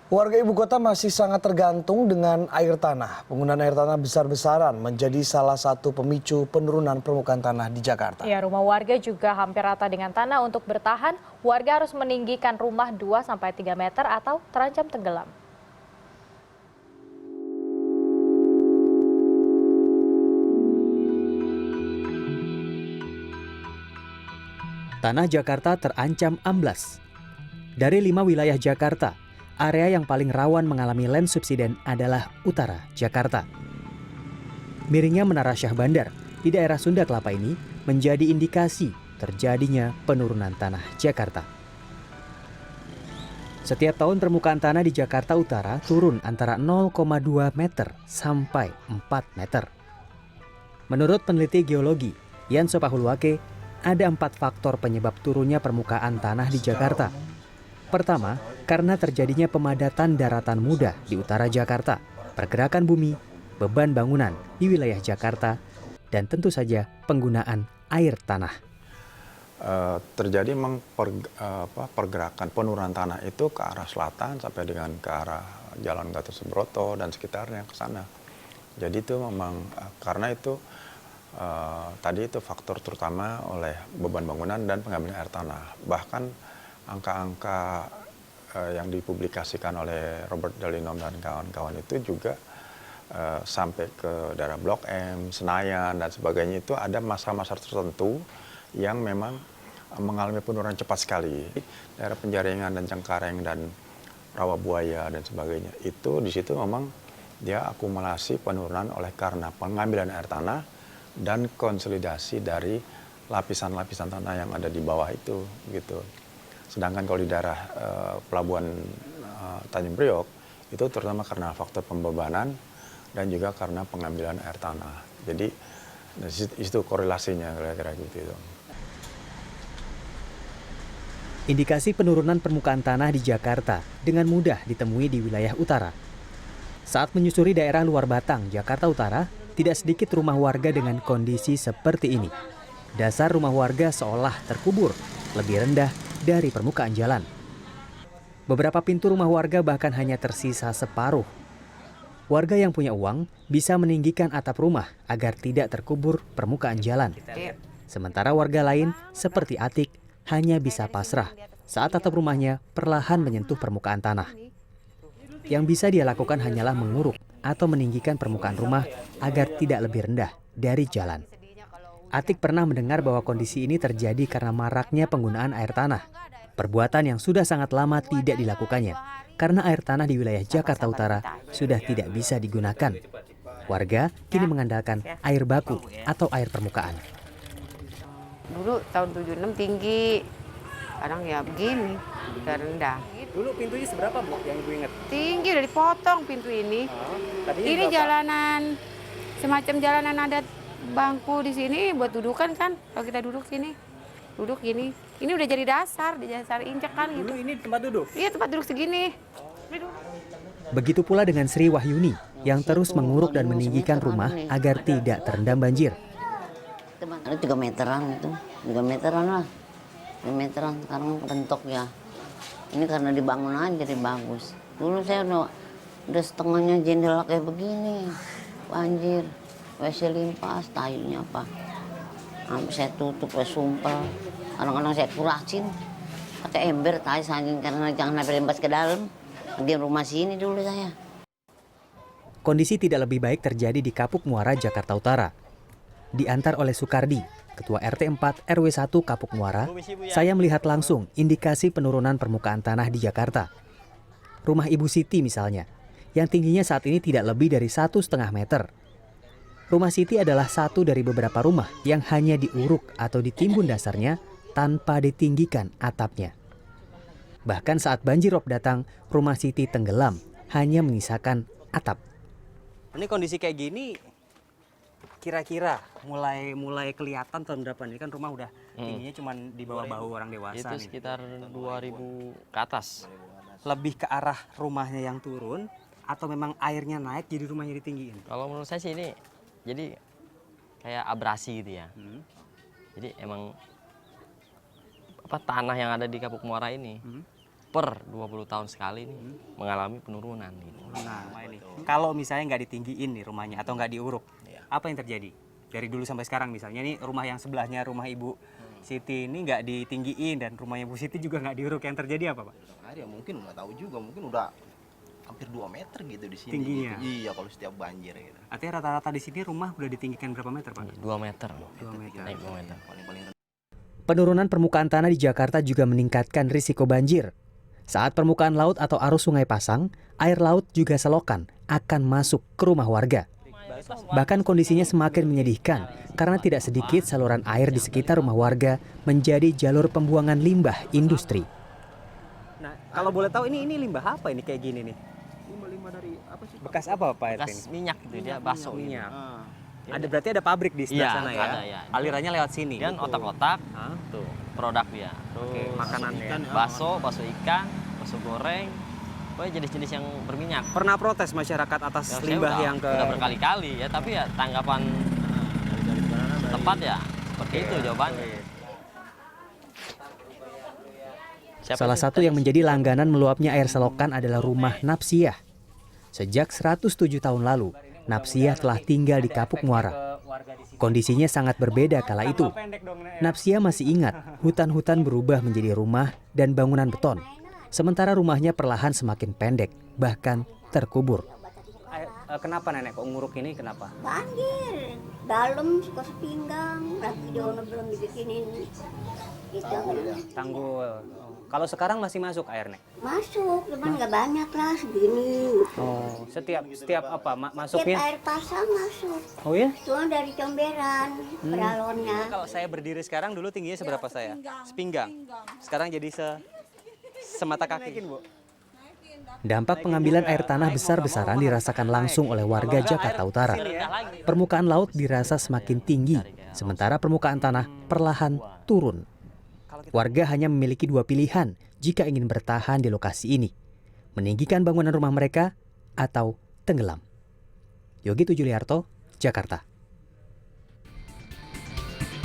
Warga ibu kota masih sangat tergantung dengan air tanah. Penggunaan air tanah besar-besaran menjadi salah satu pemicu penurunan permukaan tanah di Jakarta. Ya, rumah warga juga hampir rata dengan tanah. Untuk bertahan, warga harus meninggikan rumah 2-3 meter atau terancam tenggelam. Tanah Jakarta terancam amblas. Dari 5 wilayah Jakarta, area yang paling rawan mengalami land subsiden adalah utara Jakarta. Miringnya Menara Syah Bandar di daerah Sunda Kelapa ini menjadi indikasi terjadinya penurunan tanah Jakarta. Setiap tahun permukaan tanah di Jakarta Utara turun antara 0,2 meter sampai 4 meter. Menurut peneliti geologi Yan Sopahuluake, ada 4 faktor penyebab turunnya permukaan tanah di Jakarta. Pertama, karena terjadinya pemadatan daratan mudah di utara Jakarta, pergerakan bumi, beban bangunan di wilayah Jakarta, dan tentu saja penggunaan air tanah. Terjadi memang pergerakan penurunan tanah itu ke arah selatan sampai dengan ke arah Jalan Gatot Subroto dan sekitarnya ke sana. Jadi itu memang karena itu tadi itu faktor terutama oleh beban bangunan dan pengambilan air tanah. Bahkan angka-angka yang dipublikasikan oleh Robert Dalinom dan kawan-kawan itu juga sampai ke daerah Blok M, Senayan dan sebagainya itu ada masa-masa tertentu yang memang mengalami penurunan cepat sekali. Daerah Penjaringan dan Cengkareng dan Rawabuaya dan sebagainya itu di situ memang dia akumulasi penurunan oleh karena pengambilan air tanah dan konsolidasi dari lapisan-lapisan tanah yang ada di bawah itu gitu. Sedangkan kalau di daerah pelabuhan Tanjung Priok itu terutama karena faktor pembebanan dan juga karena pengambilan air tanah. Jadi itu korelasinya kira-kira gitu. Indikasi penurunan permukaan tanah di Jakarta dengan mudah ditemui di wilayah utara. Saat menyusuri daerah luar Batang, Jakarta Utara, tidak sedikit rumah warga dengan kondisi seperti ini. Dasar rumah warga seolah terkubur, lebih rendah dari permukaan jalan. Beberapa pintu rumah warga bahkan hanya tersisa separuh. Warga yang punya uang bisa meninggikan atap rumah agar tidak terkubur permukaan jalan. Sementara warga lain seperti Atik hanya bisa pasrah saat atap rumahnya perlahan menyentuh permukaan tanah. Yang bisa dia lakukan hanyalah menguruk atau meninggikan permukaan rumah agar tidak lebih rendah dari jalan. Atik pernah mendengar bahwa kondisi ini terjadi karena maraknya penggunaan air tanah. Perbuatan yang sudah sangat lama tidak dilakukannya karena air tanah di wilayah Jakarta Utara sudah tidak bisa digunakan. Warga kini mengandalkan air baku atau air permukaan. Dulu tahun 76 tinggi, sekarang ya begini, udah rendah. Dulu pintunya seberapa, Bu, yang Ibu ingat? Tinggi, udah dipotong pintu ini. Ini berapa? Jalanan, semacam jalanan ada bangku di sini buat dudukan kan, kalau kita duduk sini. Duduk gini, ini udah jadi dasar injek kan gitu. Dulu ini tempat duduk? Iya, tempat duduk segini. Begitu pula dengan Sri Wahyuni yang terus menguruk dan meninggikan rumah agar tidak terendam banjir. Ada 3 meteran itu, 3 meteran lah. 3 meteran sekarang bentuk ya. Ini karena dibangun aja jadi bagus. Dulu saya udah setengahnya jendela kayak begini. Banjir, WC limpas, tayunya apa. Sampai saya tutup, saya sumpel. Kadang-kadang saya kurasin. Pakai ember, tayu saking karena jangan sampai limpas ke dalam. Di rumah sini dulu saya. Kondisi tidak lebih baik terjadi di Kapuk Muara, Jakarta Utara. Diantar oleh Sukardi, Ketua RT 4 RW 1 Kapuk Muara, saya melihat langsung indikasi penurunan permukaan tanah di Jakarta. Rumah Ibu Siti misalnya, yang tingginya saat ini tidak lebih dari 1,5 meter. Rumah Siti adalah satu dari beberapa rumah yang hanya diuruk atau ditimbun dasarnya tanpa ditinggikan atapnya. Bahkan saat banjirop datang, rumah Siti tenggelam, hanya menyisakan atap. Ini kondisi kayak gini, kira-kira mulai kelihatan tahun berapa nih? Kan rumah udah tingginya cuma di bawah bahu orang dewasa. Itu sekitar 2000 ke atas. Lebih ke arah rumahnya yang turun atau memang airnya naik jadi rumahnya ditinggiin? Kalau menurut saya sih ini jadi kayak abrasi gitu ya. Jadi emang tanah yang ada di Kapuk Muara ini per 20 tahun sekali nih mengalami penurunan gitu. Nah, rumah ini. Kalau misalnya nggak ditinggiin nih rumahnya atau nggak diuruk, apa yang terjadi? Dari dulu sampai sekarang misalnya nih rumah yang sebelahnya rumah Ibu Siti ini nggak ditinggiin dan rumahnya Bu Siti juga nggak diuruk, yang terjadi apa, Pak? Ya mungkin nggak tahu juga, mungkin udah hampir 2 meter gitu di sini. Tingginya? Gitu. Iya, kalau setiap banjir gitu. Artinya rata-rata di sini rumah udah ditinggikan berapa meter, Pak? 2 meter. 2 meter. Naik 2 meter. Paling-paling Penurunan permukaan tanah di Jakarta juga meningkatkan risiko banjir. Saat permukaan laut atau arus sungai pasang, air laut juga selokan akan masuk ke rumah warga. Bahkan kondisinya semakin menyedihkan karena tidak sedikit saluran air di sekitar rumah warga menjadi jalur pembuangan limbah industri. Nah, kalau boleh tahu ini limbah apa ini kayak gini nih? limbah dari apa sih? Bekas apa, Pak RT? Bekas minyak gitu dia, baso gitu. Minyak. Berarti ada pabrik di sebelah Iya, sana ya? ada, ya. Alirannya lewat sini. Dan otak-otak tuh produk dia. Oke, makanannya. Baso ikan, baso goreng. Pokoknya jenis-jenis yang berminyak. Pernah protes masyarakat atas Ya, saya limbah yang udah berkali-kali ya, tapi ya tanggapan tepat ya seperti itu jawabannya. Salah satu yang menjadi langganan meluapnya air selokan adalah rumah Napsiah. Sejak 107 tahun lalu, Napsiah telah tinggal di Kapuk Muara. Kondisinya sangat berbeda kala itu. Napsiah masih ingat hutan-hutan berubah menjadi rumah dan bangunan beton. Sementara rumahnya perlahan semakin pendek, bahkan terkubur. Kenapa nenek kok nguruk ini, kenapa? Banjir, dalam suka sepinggang, lagi dono belum dibikinin itu Tanggul. Kalau sekarang masih masuk air, Nek? masuk, cuman nggak banyak lah segini. Oh, setiap apa? Setiap Masuknya? air pasang masuk, Oh ya? cuma dari comberan, peralonnya. Kalau saya berdiri sekarang dulu tingginya seberapa saya? Sepinggang. Sekarang jadi semata kaki. Bu. Dampak pengambilan air tanah besar-besaran dirasakan langsung oleh warga Jakarta Utara. Permukaan laut dirasa semakin tinggi, sementara permukaan tanah perlahan turun. Warga hanya memiliki 2 pilihan jika ingin bertahan di lokasi ini: meninggikan bangunan rumah mereka atau tenggelam. Yogi Tujuliarto, Jakarta.